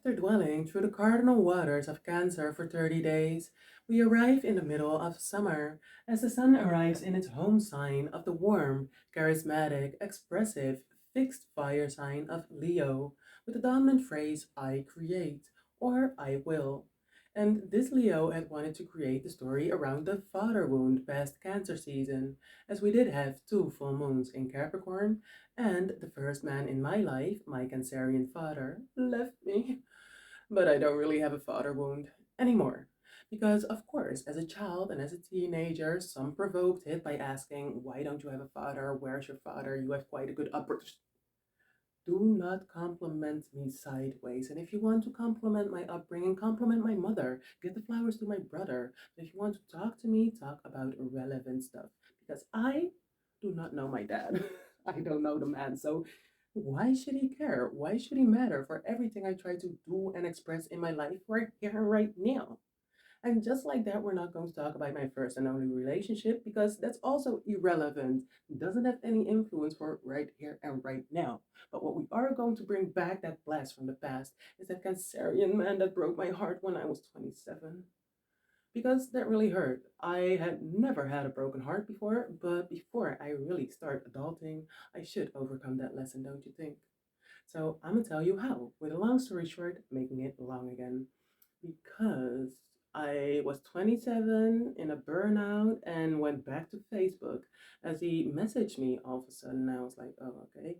After dwelling through the cardinal waters of Cancer for 30 days, we arrive in the middle of summer as the sun arrives in its home sign of the warm, charismatic, expressive, fixed fire sign of Leo, with the dominant phrase I create or I will. And this Leo had wanted to create the story around the father wound past Cancer season, as we did have two full moons in Capricorn, and the first man in my life, my Cancerian father, left me. But I don't really have a father wound anymore. Because, of course, as a child and as a teenager, some provoked it by asking, why don't you have a father? Where's your father? You have quite a good upbringing. Do not compliment me sideways. And if you want to compliment my upbringing, compliment my mother. Give the flowers to my brother. But if you want to talk to me, talk about irrelevant stuff. Because I do not know my dad. I don't know the man. So why should he care? Why should he matter for everything I try to do and express in my life right here and right now? And just like that, we're not going to talk about my first and only relationship because that's also irrelevant. Doesn't have any influence for right here and right now. But what we are going to bring back that blast from the past is that Cancerian man that broke my heart when I was 27. Because that really hurt. I had never had a broken heart before, but before I really start adulting, I should overcome that lesson, don't you think? So I'm gonna tell you how, with a long story short, making it long again. Because I was 27 in a burnout and went back to Facebook as he messaged me all of a sudden. I was like, oh, okay.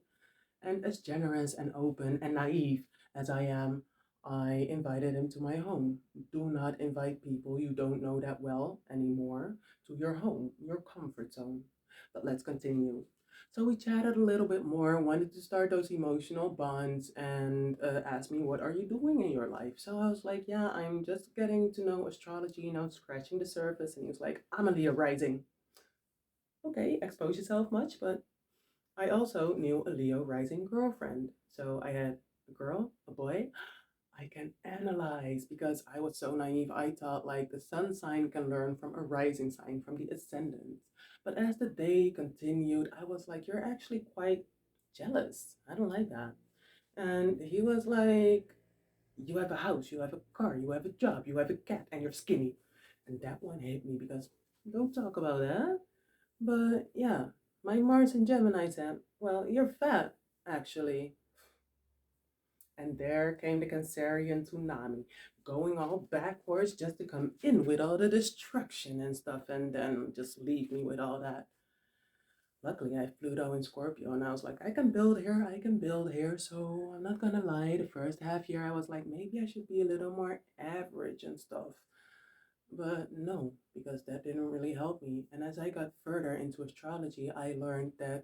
And as generous and open and naive as I am, I invited him to my home. Do not invite people you don't know that well anymore to your home, your comfort zone. But let's continue. So we chatted a little bit more, wanted to start those emotional bonds, and asked me, what are you doing in your life? So I was like, yeah, I'm just getting to know astrology, scratching the surface. And he was like, I'm a Leo rising. Okay, expose yourself much, but I also knew a Leo rising girlfriend. So I had a girl, a boy. I can analyze because I was so naive. I thought like the sun sign can learn from a rising sign, from the ascendant. But as the day continued, I was like, you're actually quite jealous. I don't like that. And he was like, you have a house, you have a car, you have a job, you have a cat, and you're skinny. And that one hit me because don't talk about that. But yeah, my Mars and Gemini said, well, you're fat, actually. And there came the Cancerian tsunami, going all backwards just to come in with all the destruction and stuff and then just leave me with all that. Luckily, I have Pluto in Scorpio, and I was like, I can build here, I can build here. So I'm not gonna lie, the first half year I was like, maybe I should be a little more average and stuff. But no, because that didn't really help me. And as I got further into astrology, I learned that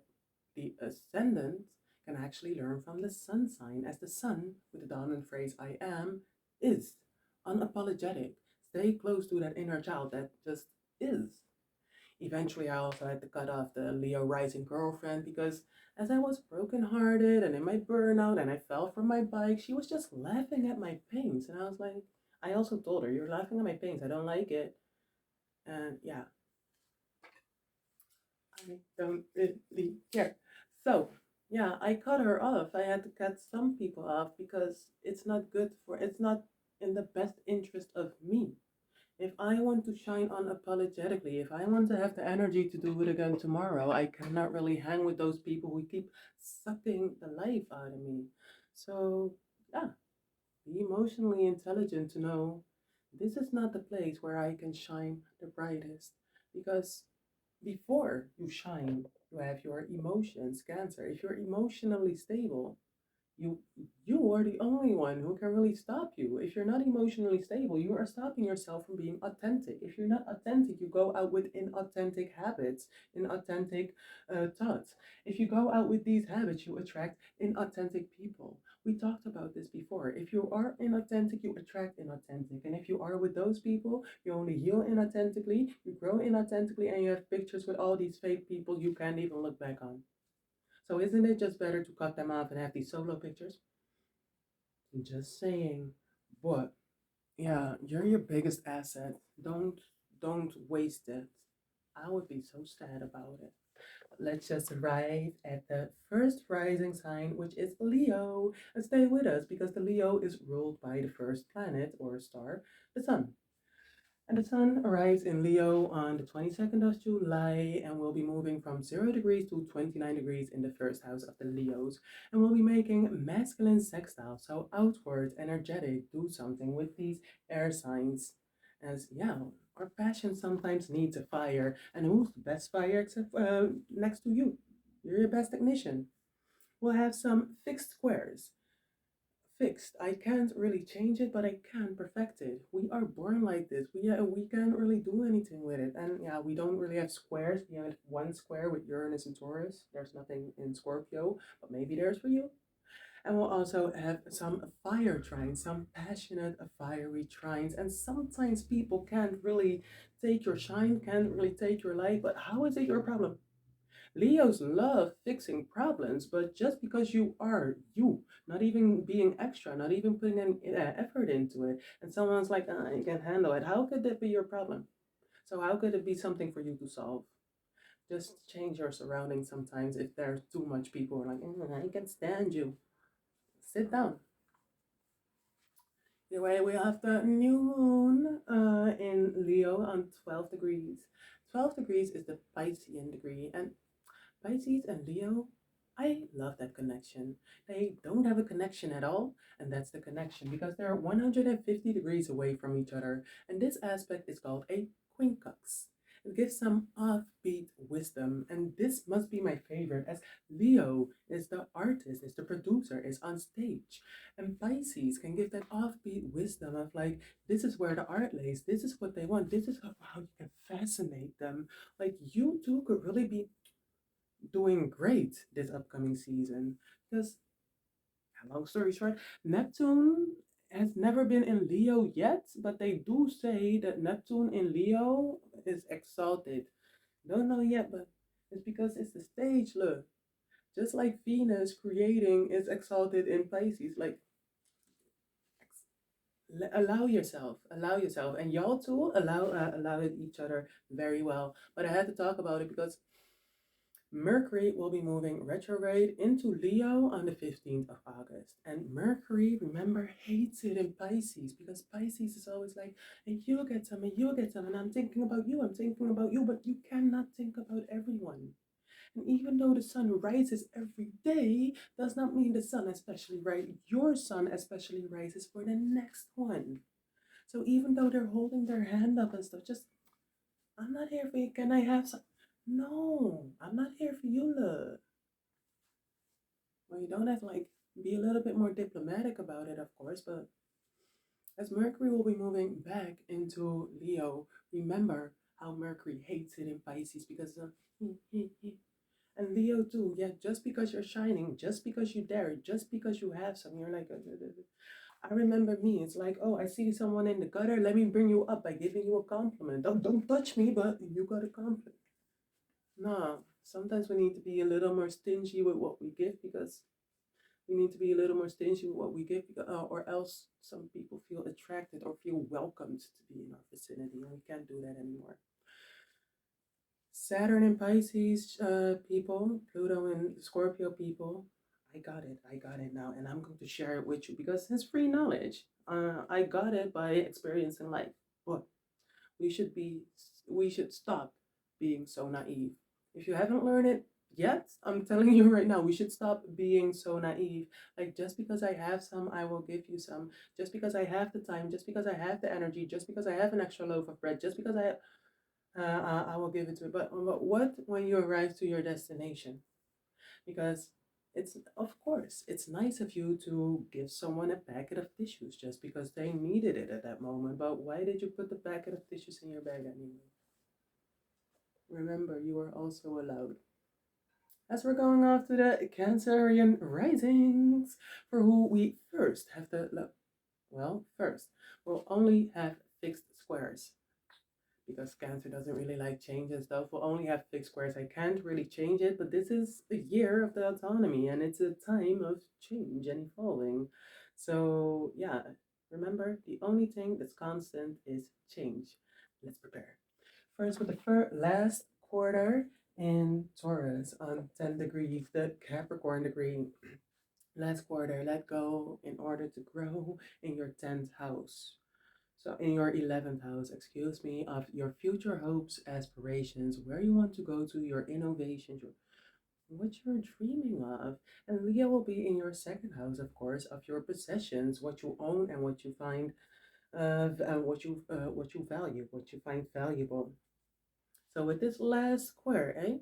the ascendant can actually learn from the sun sign, as the sun, with the dominant phrase I am, is unapologetic. Stay close to that inner child that just is. Eventually, I also had to cut off the Leo rising girlfriend because as I was brokenhearted and in my burnout and I fell from my bike, she was just laughing at my pains. And I was like, I also told her, you're laughing at my pains. I don't like it. And yeah, I don't really care. So yeah, I cut her off. I had to cut some people off because it's not in the best interest of me. If I want to shine unapologetically, if I want to have the energy to do it again tomorrow, I cannot really hang with those people who keep sucking the life out of me. So, yeah, be emotionally intelligent to know this is not the place where I can shine the brightest. Because before you shine, you have your emotions, Cancer. If you're emotionally stable, you you are the only one who can really stop you. If you're not emotionally stable, you are stopping yourself from being authentic. If you're not authentic, you go out with inauthentic habits, inauthentic thoughts. If you go out with these habits, you attract inauthentic people. We talked about this before. If you are inauthentic, you attract inauthentic. And if you are with those people, you only heal inauthentically, you grow inauthentically, and you have pictures with all these fake people you can't even look back on. So isn't it just better to cut them off and have these solo pictures? Just saying. But yeah, you're your biggest asset. Don't waste it. I would be so sad about it. Let's just arrive at the first rising sign, which is Leo, and stay with us because the Leo is ruled by the first planet or star, the Sun. And the Sun arrives in Leo on the 22nd of July and will be moving from 0 degrees to 29 degrees in the first house of the Leos. And will be making masculine sextile, so outward, energetic, do something with these air signs. As yeah, our passion sometimes needs a fire. And who's the best fire except next to you? You're your best technician. We'll have some fixed squares fixed. I can't really change it, but I can perfect it. We are born like this. We can't really do anything with it. And yeah, we don't really have squares. We have one square with Uranus and Taurus. There's nothing in Scorpio, but maybe there's for you. And we'll also have some fire trines, some passionate fiery trines. And sometimes people can't really take your shine, can't really take your light. But how is it your problem? Leos love fixing problems, but just because you are you, not even being extra, not even putting any effort into it, and someone's like, you can handle it, how could that be your problem? So, how could it be something for you to solve? Just change your surroundings sometimes if there's too much people who are like, I can stand you. Sit down. Anyway, we have the new moon in Leo on 12 degrees. 12 degrees is the Piscean degree, and Pisces and Leo, I love that connection. They don't have a connection at all, and that's the connection because they're 150 degrees away from each other. And this aspect is called a quincux. It gives some offbeat wisdom, and this must be my favorite as Leo is the artist, is the producer, is on stage. And Pisces can give that offbeat wisdom of like, this is where the art lays, this is what they want, this is how you can fascinate them. Like, you two could really be doing great this upcoming season because, long story short, Neptune has never been in Leo yet, but they do say that Neptune in Leo is exalted. Don't know yet, but it's because it's the stage. Look, just like Venus creating is exalted in Pisces. Like, allow yourself, and y'all too allow it each other very well. But I had to talk about it because Mercury will be moving retrograde into Leo on the 15th of August. And Mercury, remember, hates it in Pisces because Pisces is always like, and you'll get some, and you'll get some, and I'm thinking about you, I'm thinking about you, but you cannot think about everyone. And even though the sun rises every day, does not mean the sun especially right, your sun especially rises for the next one. So even though they're holding their hand up and stuff, just I'm not here for you. Can I have some? No, I'm not here for you, love. Well, you don't have to like be a little bit more diplomatic about it, of course, but as Mercury will be moving back into Leo, remember how Mercury hates it in Pisces because of and Leo too. Yeah, just because you're shining, just because you dare, just because you have some, you're like, I remember me. It's like, oh, I see someone in the gutter. Let me bring you up by giving you a compliment. Don't touch me, but you got a compliment. No, sometimes we need to be a little more stingy with what we give because we need to be a little more stingy with what we give, because, or else some people feel attracted or feel welcomed to be in our vicinity, and we can't do that anymore. Saturn and Pisces people, Pluto and Scorpio people, I got it now, and I'm going to share it with you because it's free knowledge. I got it by experiencing life, but we should be, we should stop being so naive. If you haven't learned it yet, I'm telling you right now, we should stop being so naive. Like, just because I have some, I will give you some. Just because I have the time, just because I have the energy, just because I have an extra loaf of bread, just because I will give it to you. But what when you arrive to your destination? Because it's, of course, it's nice of you to give someone a packet of tissues just because they needed it at that moment. But why did you put the packet of tissues in your bag anyway? Remember, you are also allowed. As we're going off to the Cancerian risings, for who we first have to look. Well, first, we'll only have fixed squares because Cancer doesn't really like change and stuff. We'll only have fixed squares. I can't really change it, but this is the year of the autonomy and it's a time of change and evolving. So, yeah, remember, the only thing that's constant is change. Let's prepare. First, with the last quarter in Taurus on 10 degrees, the Capricorn degree. Last quarter, let go in order to grow in your 10th house. So, in your 11th house, excuse me, of your future hopes, aspirations, where you want to go to, your innovations, what you're dreaming of. And Leo will be in your second house, of course, of your possessions, what you own and what you find, what you value, what you find valuable. So, with this last square,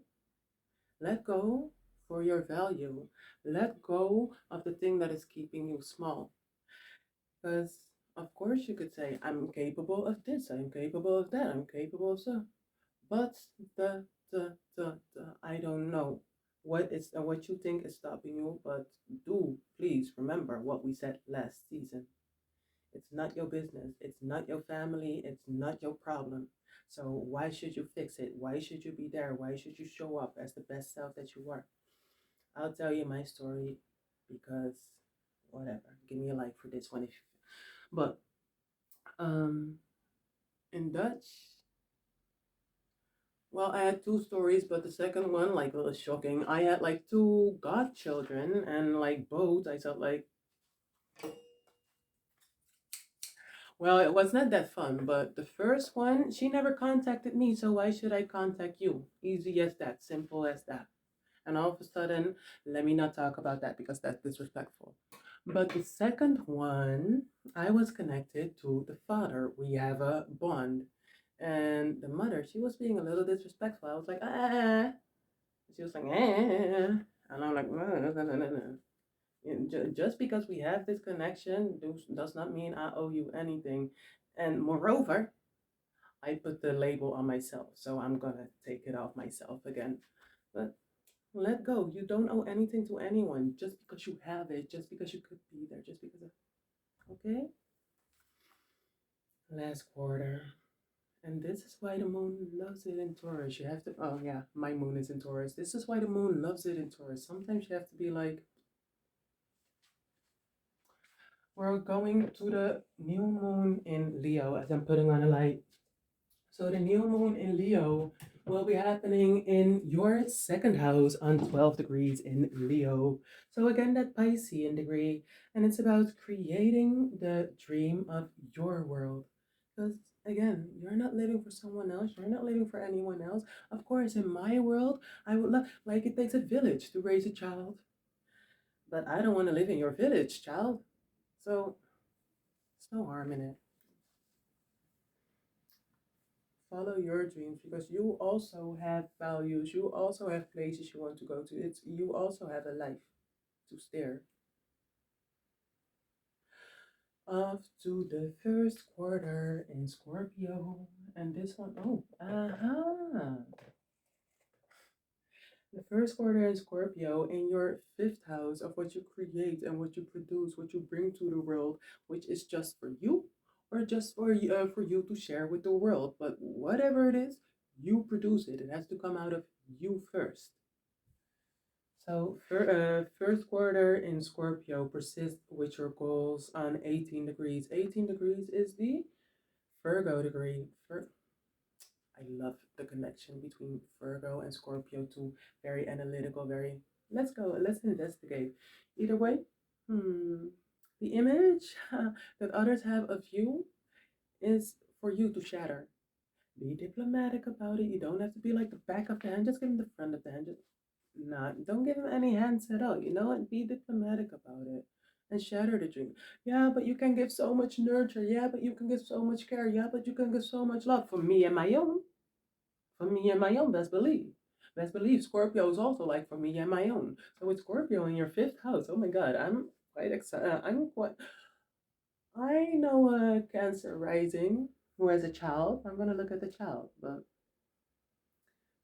let go for your value. Let go of the thing that is keeping you small. Because, of course, you could say, I'm capable of this, I'm capable of that, I'm capable of so. But I don't know what you think is stopping you. But do please remember what we said last season. It's not your business. It's not your family. It's not your problem. So why should you fix it? Why should you be there? Why should you show up as the best self that you are? I'll tell you my story because whatever. Give me a like for this one if. But um, in Dutch, well, I had two stories, but the second one like was shocking. I had like two godchildren, and like both, I felt like, well, it was not that fun. But the first one, she never contacted me, so why should I contact you? Easy as that, simple as that. And all of a sudden, let me not talk about that because that's disrespectful. But the second one, I was connected to the father. We have a bond. And the mother, she was being a little disrespectful. I was like, ah. She was like, eh. And I'm like, no, no, no, no, no, no. Just because we have this connection does not mean I owe you anything. And moreover, I put the label on myself. So I'm going to take it off myself again. But let go. You don't owe anything to anyone just because you have it, just because you could be there, just because of, okay? Last quarter. And this is why the moon loves it in Taurus. You have to, oh yeah, my moon is in Taurus. This is why the moon loves it in Taurus. Sometimes you have to be like, we're going to the new moon in Leo as I'm putting on a light. So the new moon in Leo will be happening in your second house on 12 degrees in Leo. So again, that Piscean degree, and it's about creating the dream of your world. Because again, you're not living for someone else. You're not living for anyone else. Of course, in my world, I would love, like it takes a village to raise a child. But I don't want to live in your village, child. So there's no harm in it. Follow your dreams because you also have values. You also have places you want to go to. It's you also have a life to stare. Off to the first quarter in Scorpio. And this one, oh, aha. The first quarter in Scorpio in your fifth house of what you create and what you produce, what you bring to the world, which is just for you or just for you to share with the world. But whatever it is, you produce it. It has to come out of you first. So, first quarter in Scorpio, persist with your goals on 18 degrees. 18 degrees is the Virgo degree. I love the connection between Virgo and Scorpio, too. Very analytical, very, let's go, let's investigate. Either way, hmm, the image that others have of you is for you to shatter. Be diplomatic about it. You don't have to be like the back of the hand, just give them the front of the hand. Just not, don't give him any hands at all. You know what? Be diplomatic about it and shatter the dream. Yeah, but you can give so much nurture. Yeah, but you can give so much care. Yeah, but you can give so much love for me and my own. For me and my own, best believe. Best believe Scorpio is also like for me and my own. So with Scorpio in your fifth house, oh my God, I'm quite excited. I'm quite. I know a Cancer rising who has a child. I'm gonna look at the child, but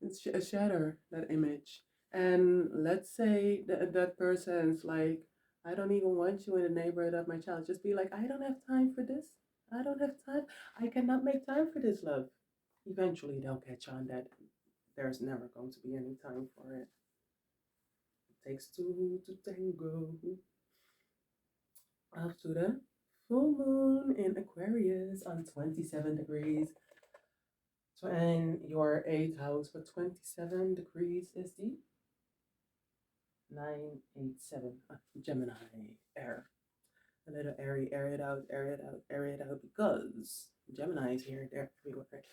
it's a shatter that image. And let's say that person's like, I don't even want you in the neighborhood of my child. Just be like, I don't have time for this. I don't have time. I cannot make time for this, love. Eventually, they'll catch on that there's never going to be any time for it. It takes two to tango. After the full moon in Aquarius on 27 degrees. So, and your eighth house for 27 degrees is the 987 Gemini air. A little airy, air it out, air it out, air it out, because Gemini is here, there, everywhere.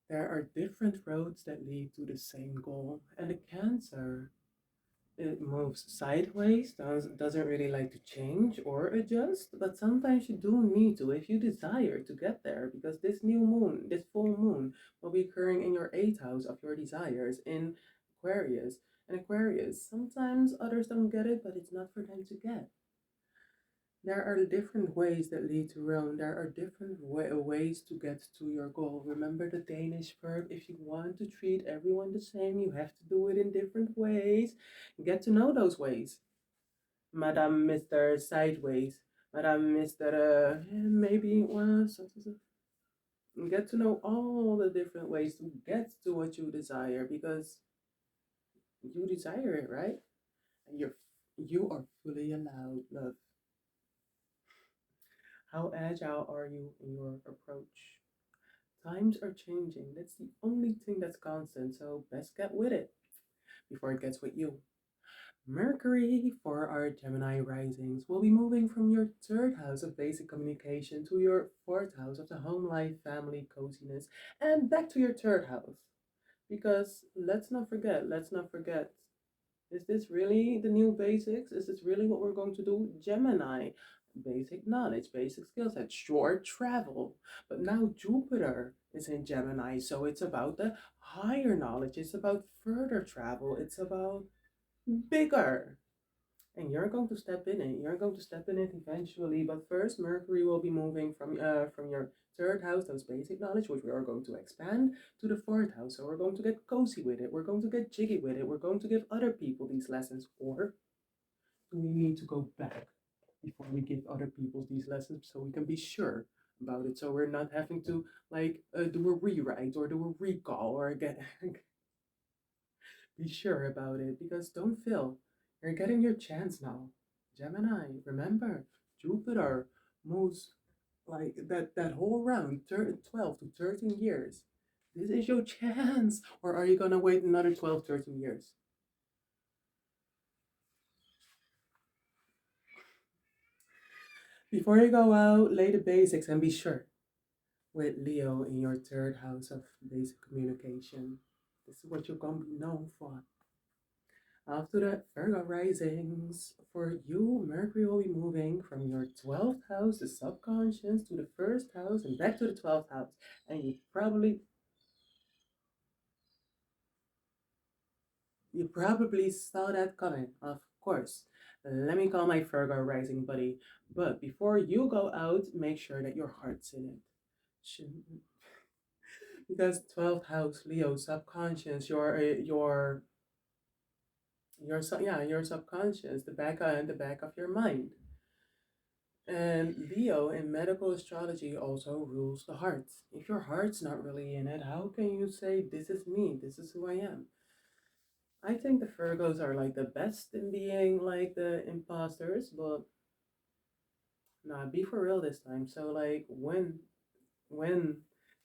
There are different roads that lead to the same goal, and the Cancer, it moves sideways, doesn't really like to change or adjust, but sometimes you do need to if you desire to get there, because this new moon, this full moon, will be occurring in your eighth house of your desires in Aquarius. And Aquarius, sometimes others don't get it, but it's not for them to get. There are different ways that lead to Rome. There are different ways to get to your goal. Remember the Danish verb, if you want to treat everyone the same, you have to do it in different ways. Get to know those ways. Madame, Mr. Sideways. Madame, Mr. Maybe, well, get to know all the different ways to get to what you desire, because you desire it, right? And you are fully allowed, love. How agile are you in your approach? Times are changing. That's the only thing that's constant. So best get with it before it gets with you. Mercury for our Gemini risings will be moving from your third house of basic communication to your fourth house of the home life, family, coziness, and back to your third house. Because let's not forget, is this really the new basics? Is this really what we're going to do? Gemini, basic knowledge, basic skill set, short travel. But now Jupiter is in Gemini, so it's about the higher knowledge, it's about further travel, it's about bigger. And you're going to step in it. You're going to step in it eventually. But first, Mercury will be moving from your third house, those basic knowledge, which we are going to expand, to the fourth house. So we're going to get cozy with it. We're going to get jiggy with it. We're going to give other people these lessons. Or do we need to go back before we give other people these lessons so we can be sure about it? So we're not having to like do a rewrite or do a recall or get be sure about it, because don't feel you're getting your chance now. Gemini, remember, Jupiter moves like that whole round, 12 to 13 years. This is your chance. Or are you going to wait another 12, 13 years? Before you go out, lay the basics and be sure. With Leo in your third house of basic communication, this is what you're going to be known for. After that, Virgo risings. For you, Mercury will be moving from your 12th house, the subconscious, to the first house and back to the 12th house. And you probably saw that coming, of course. Let me call my Virgo rising buddy. But before you go out, make sure that your heart's in it. Because 12th house, Leo, subconscious, your subconscious, the back of your mind. And Leo in medical astrology also rules the heart. If your heart's not really in it, how can you say, this is me, this is who I am? I think the Virgos are like the best in being like the imposters, but nah, be for real this time. So like when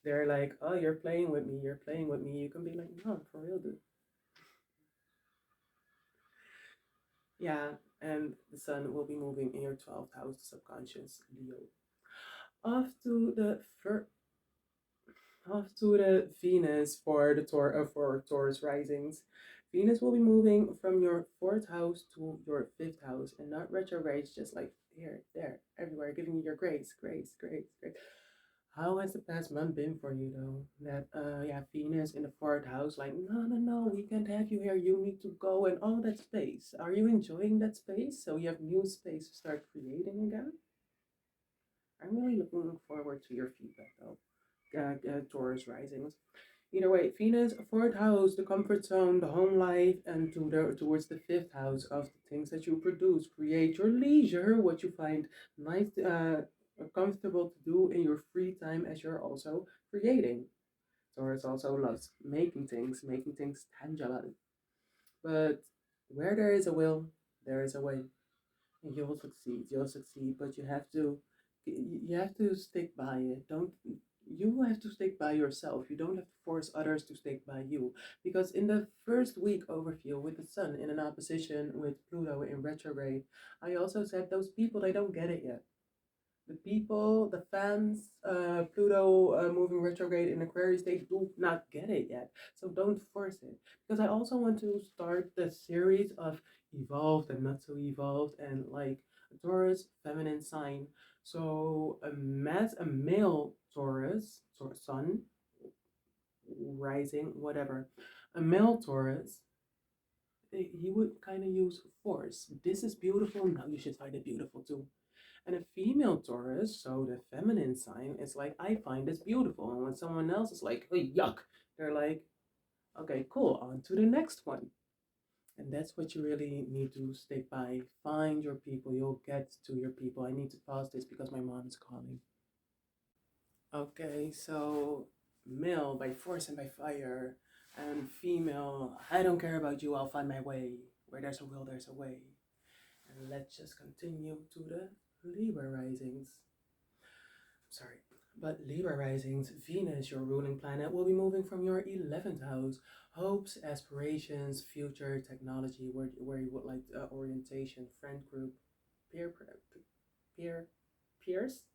they're like, oh, you're playing with me, you're playing with me, you can be like, no, for real, dude. Yeah, and the sun will be moving in your 12th house, subconscious Leo. Off to the off to the Venus for for Taurus risings. Venus will be moving from your fourth house to your fifth house, and not retrograde, just like here, there, everywhere, giving you your grace, grace, grace, grace. How has the past month been for you though? That yeah, Venus in the fourth house, like no, no, no, we can't have you here. You need to go and all that space. Are you enjoying that space? So you have new space to start creating again. I'm really looking forward to your feedback though, Taurus risings. Either way, Venus, fourth house, the comfort zone, the home life, and towards the fifth house of the things that you produce, create your leisure, what you find nice, comfortable to do in your free time as you're also creating. Taurus also loves making things tangible. But where there is a will, there is a way. And you'll succeed, but you have to stick by it. Don't You have to stick by yourself. You don't have to force others to stick by you. Because in the first week overview with the sun in an opposition with Pluto in retrograde, I also said those people, they don't get it yet. The people, the fans, Pluto moving retrograde in Aquarius, they do not get it yet. So don't force it. Because I also want to start the series of evolved and not so evolved and like Taurus, feminine sign. So a male Taurus, sun, rising, whatever. A male Taurus, he would kind of use force. This is beautiful. Now you should find it beautiful too. And a female Taurus, so the feminine sign, is like, I find this beautiful. And when someone else is like, oh, yuck, they're like, okay, cool, on to the next one. And that's what you really need to stick by. Find your people. You'll get to your people. I need to pause this because my mom is calling. Okay, so male by force and by fire, and female, I don't care about you, I'll find my way. Where there's a will, there's a way. And let's just continue to the Libra risings. Sorry. But Libra risings, Venus, your ruling planet, will be moving from your 11th house. Hopes, aspirations, future, technology, where you would like orientation, friend group, peer, peer, peers.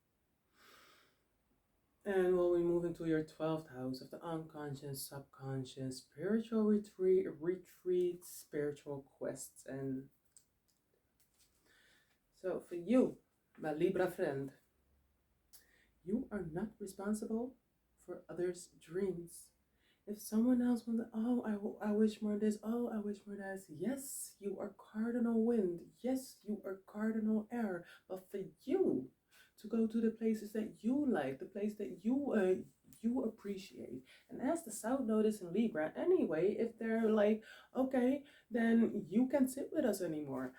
And we'll be moving to your 12th house of the unconscious, subconscious, spiritual retreats, spiritual quests. And so for you, my Libra friend, you are not responsible for others' dreams. If someone else wants, oh, I wish more this, oh, I wish more that. Yes, you are cardinal wind. Yes, you are cardinal air. But for you to go to the places that you like, the place that you appreciate. And as the South Node is in Libra, anyway, if they're like, okay, then you can't sit with us anymore.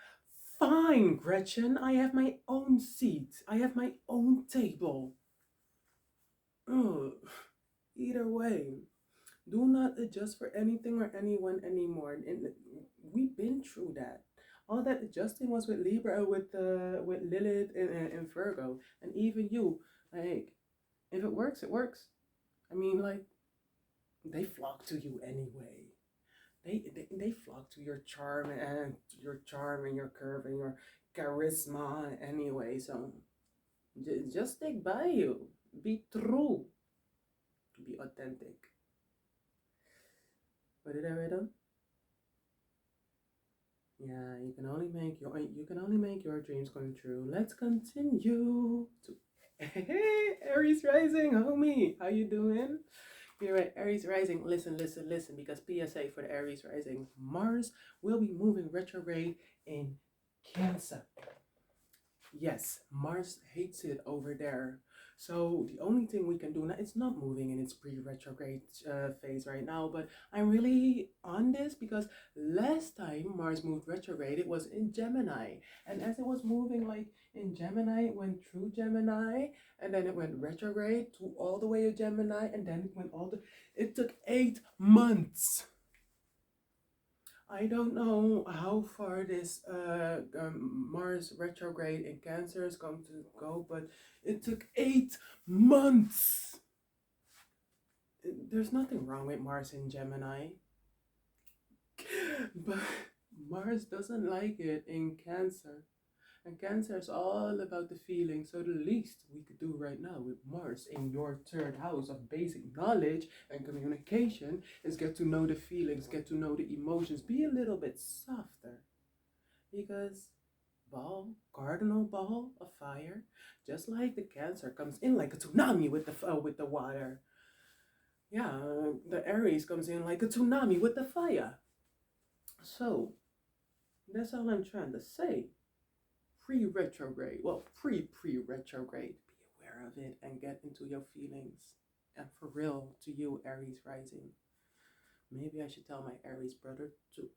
Fine, Gretchen, I have my own seat. I have my own table. Ugh. Either way, do not adjust for anything or anyone anymore. And we've been through that. All that adjusting was with Libra, with Lilith and Virgo, and even you. Like, if it works, it works. I mean, like, they flock to you anyway. They flock to your charm and your curve and your charisma anyway. So just stick by you. Be true. Be authentic. What did I write on? Yeah, you can only make your dreams come true. Let's continue to Aries rising, homie. How you doing? You're right, Aries rising. Listen, listen, listen, because PSA for the Aries rising. Mars will be moving retrograde in Cancer. Yes, Mars hates it over there. So the only thing we can do now, it's not moving in its pre-retrograde phase right now, but I'm really on this because last time Mars moved retrograde, it was in Gemini. And as it was moving like in Gemini, it went through Gemini, and then it went retrograde to all the way to Gemini, and then it went it took 8 months. I don't know how far this Mars retrograde in Cancer is going to go, but it took 8 months. There's nothing wrong with Mars in Gemini, but Mars doesn't like it in Cancer. And Cancer is all about the feeling. So the least we could do right now with Mars in your third house of basic knowledge and communication is get to know the feelings, get to know the emotions, be a little bit softer. Because cardinal ball of fire, just like the Cancer comes in like a tsunami with the water. Yeah, the Aries comes in like a tsunami with the fire. So that's all I'm trying to say. Pre-retrograde, well, pre-retrograde, be aware of it and get into your feelings. And for real, to you, Aries rising. Maybe I should tell my Aries brother too.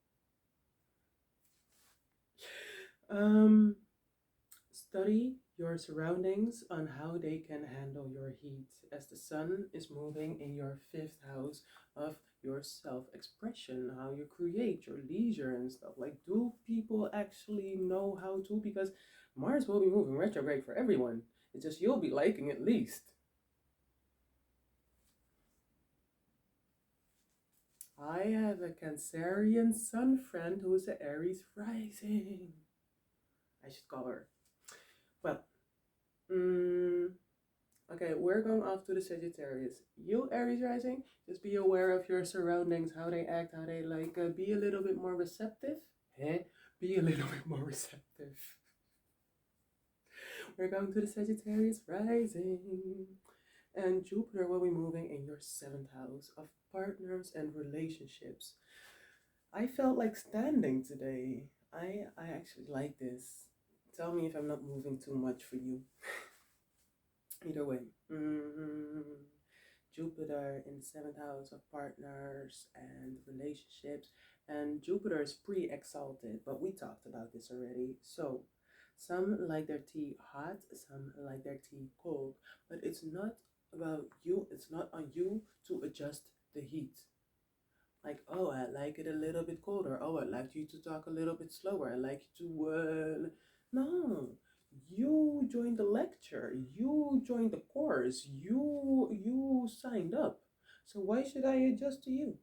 Study your surroundings on how they can handle your heat, as the sun is moving in your 5th house of your self-expression, how you create your leisure and stuff. Like, do people actually know how to? Because Mars will be moving retrograde for everyone. It's just you'll be liking it least. I have a Cancerian sun friend who is a Aries rising. I should call her. Well, mm, okay, we're going off to the Sagittarius. You, Aries rising, just be aware of your surroundings, how they act, how they like. Be a little bit more receptive. Eh? Be a little bit more receptive. We're going to the Sagittarius rising. And Jupiter will be moving in your seventh house of partners and relationships. I felt like standing today. I actually like this. Tell me if I'm not moving too much for you. Either way. Jupiter in the seventh house of partners and relationships. And Jupiter is pre exalted, but we talked about this already. So, some like their tea hot, some like their tea cold, but it's not about you, it's not on you to adjust the heat. Like, oh, I like it a little bit colder. Oh, I'd like you to talk a little bit slower. I like you to, no, you joined the lecture. You joined the course. You signed up. So why should I adjust to you?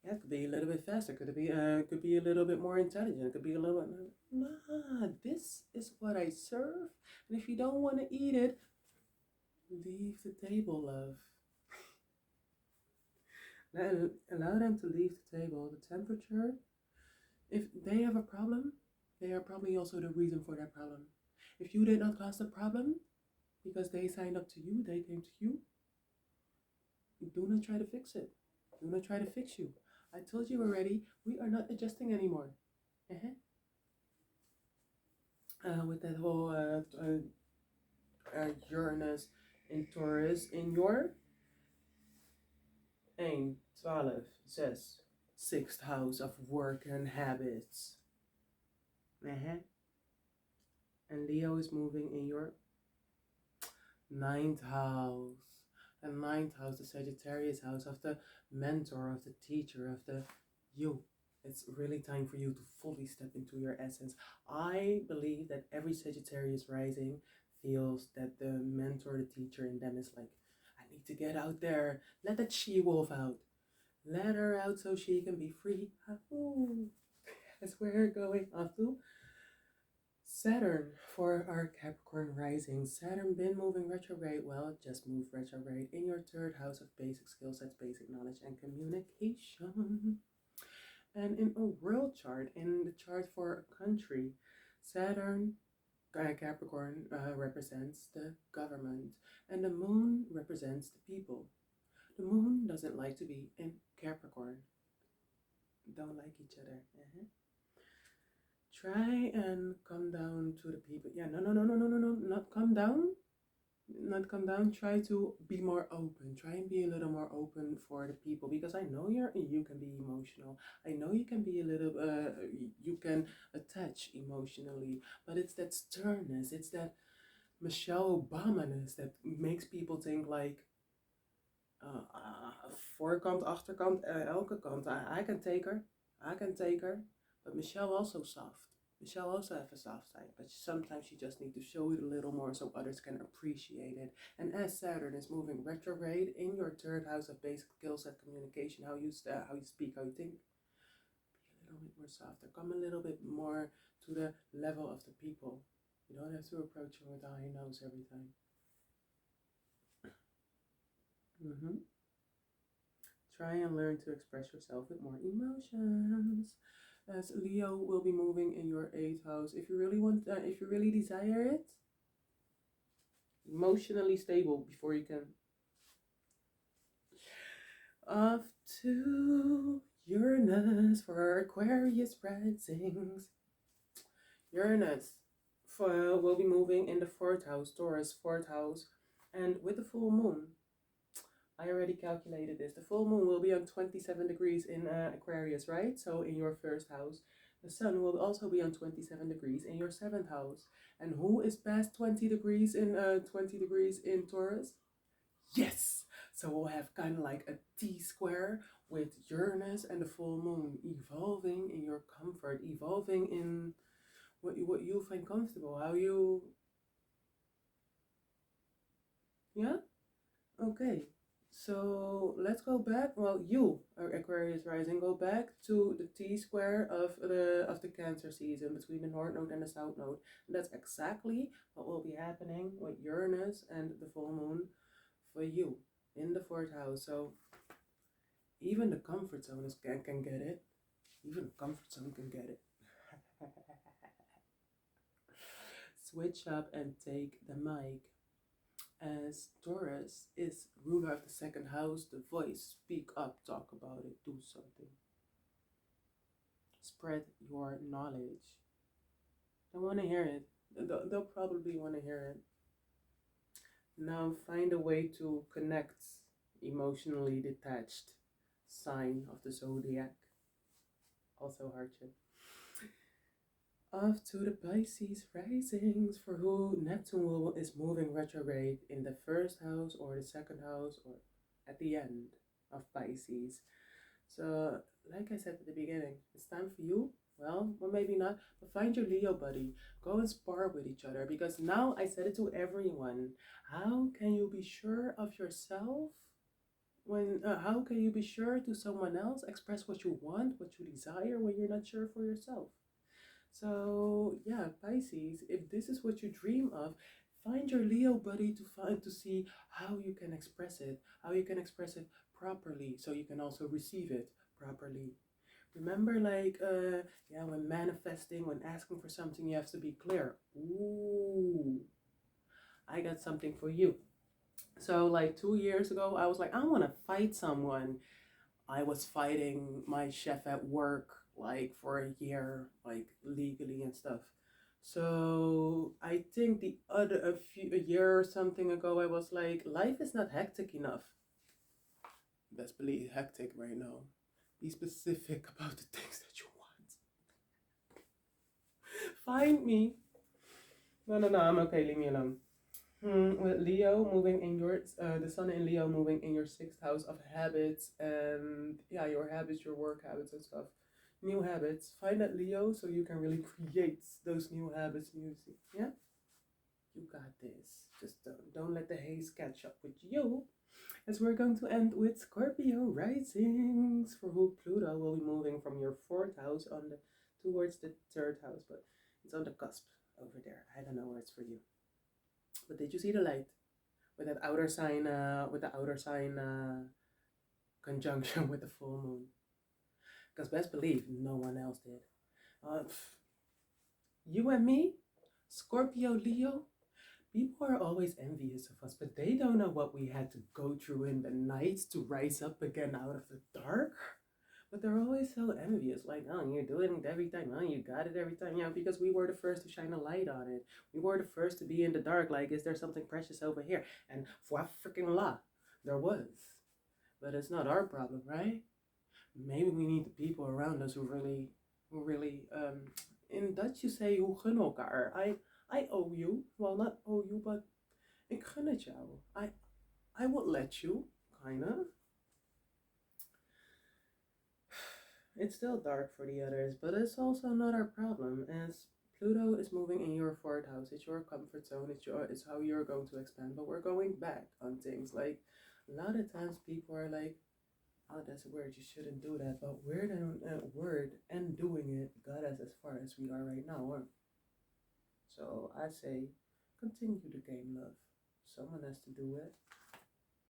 Yeah, it could be a little bit faster. Could be a little bit more intelligent. It could be a little bit. Nah, this is what I serve. And if you don't want to eat it, leave the table, love. Allow them to leave the table. The temperature, if they have a problem, they are probably also the reason for that problem. If you did not cause the problem because they signed up to you, they came to you, do not try to fix it. Do not try to fix you. I told you already, we are not adjusting anymore. With that whole Uranus in Taurus in your 1, 12, 6, sixth house of work and habits. And Leo is moving in your ninth house. And ninth house, the Sagittarius house of the mentor, of the teacher, of the you. It's really time for you to fully step into your essence. I believe that every Sagittarius rising feels that the mentor, the teacher in them is like, I need to get out there. Let that she-wolf out. Let her out so she can be free. That's where we're going off to. Saturn for our Capricorn rising. Saturn been moving retrograde. Well, it just moved retrograde in your third house of basic skill sets, basic knowledge, and communication. And in a world chart, in the chart for a country, Saturn, Capricorn, represents the government, and the moon represents the people. The moon doesn't like to be in Capricorn. Don't like each other. Try and come down to the people. Yeah, no, not come down. Not come down. Try to be more open. Try and be a little more open for the people, because I know you can be emotional. I know you can be a little you can attach emotionally, but it's that sternness, it's that Michelle Obama-ness that makes people think like voorkant, achterkant, elke kant. I can take her. I can take her. But Michelle also soft. Michelle also have a soft side, but sometimes you just need to show it a little more so others can appreciate it. And as Saturn is moving retrograde in your third house of basic skills at communication, how you speak, how you think, be a little bit more softer. Come a little bit more to the level of the people. You don't have to approach them with a high nose every time. Try and learn to express yourself with more emotions. As Leo will be moving in your 8th house. If you really desire it, emotionally stable before you can. Off to Uranus for our Aquarius risings. Uranus will be moving in the 4th house, Taurus 4th house, and with the full moon. I already calculated this. The full moon will be on 27 degrees in Aquarius, right? So in your 1st house. The sun will also be on 27 degrees in your 7th house. And who is past 20 degrees in Taurus? Yes! So we'll have kind of like a T-square with Uranus and the full moon evolving in your comfort, evolving in what you find comfortable, how you... Yeah? Okay. So let's go back. Well, you, Aquarius rising, go back to the T-square of the Cancer season between the North Node and the South Node. And that's exactly what will be happening with Uranus and the full moon for you in the fourth house. So even the comfort zone can get it. Even the comfort zone can get it. Switch up and take the mic. As Taurus is ruler of the second house, the voice, speak up, talk about it, do something. Spread your knowledge. They want to hear it. They'll probably want to hear it. Now find a way to connect emotionally detached sign of the zodiac. Also hardship. Off to the Pisces risings, for who Neptune is moving retrograde in the first house or the second house or at the end of Pisces. So, like I said at the beginning, it's time for you. Well, or maybe not, but find your Leo buddy. Go and spar with each other, because now I said it to everyone. How can you be sure of yourself when? How can you be sure to someone else? Express what you want, what you desire, when you're not sure for yourself. So yeah, Pisces, if this is what you dream of, find your Leo buddy to see how you can express it, how you can express it properly, so you can also receive it properly. Remember, like, yeah, when manifesting, when asking for something, you have to be clear. Ooh, I got something for you. So, like 2 years ago, I was like, I want to fight someone. I was fighting my chef at work like for a year, like legally and stuff. So I think a year or something ago, I was like, life is not hectic enough. Best believe hectic right now. Be specific about the things that you want. Find me. No, I'm okay. Leave me alone. With Leo moving in your the sun in Leo moving in your sixth house of habits, and yeah, your habits, your work habits and stuff, new habits. Find that Leo so you can really create those new habits. Music, yeah, you got this. Just don't let the haze catch up with you. As we're going to end with Scorpio risings, for who Pluto will be moving from your fourth house on the towards the third house, but it's on the cusp over there. I don't know where it's for you. But did you see the light with that outer sign? With the outer sign conjunction with the full moon. Because best believe no one else did. You and me, Scorpio, Leo. People are always envious of us, but they don't know what we had to go through in the night to rise up again out of the dark. But they're always so envious, like, oh, you're doing it every time, oh, you got it every time. Yeah, because we were the first to shine a light on it. We were the first to be in the dark, like, is there something precious over here? And voila freaking la, there was. But it's not our problem, right? Maybe we need the people around us who really, in Dutch you say, who gun elkaar. I owe you, well, not owe you, but ik gun het jou. I will let you, kinda. It's still dark for the others, but it's also not our problem, as Pluto is moving in your fourth house. It's your comfort zone. It's how you're going to expand. But we're going back on things. Like a lot of times, people are like, "Oh, that's a word. You shouldn't do that." But word and doing it got us as far as we are right now. Huh? So I say, continue to gain love. Someone has to do it.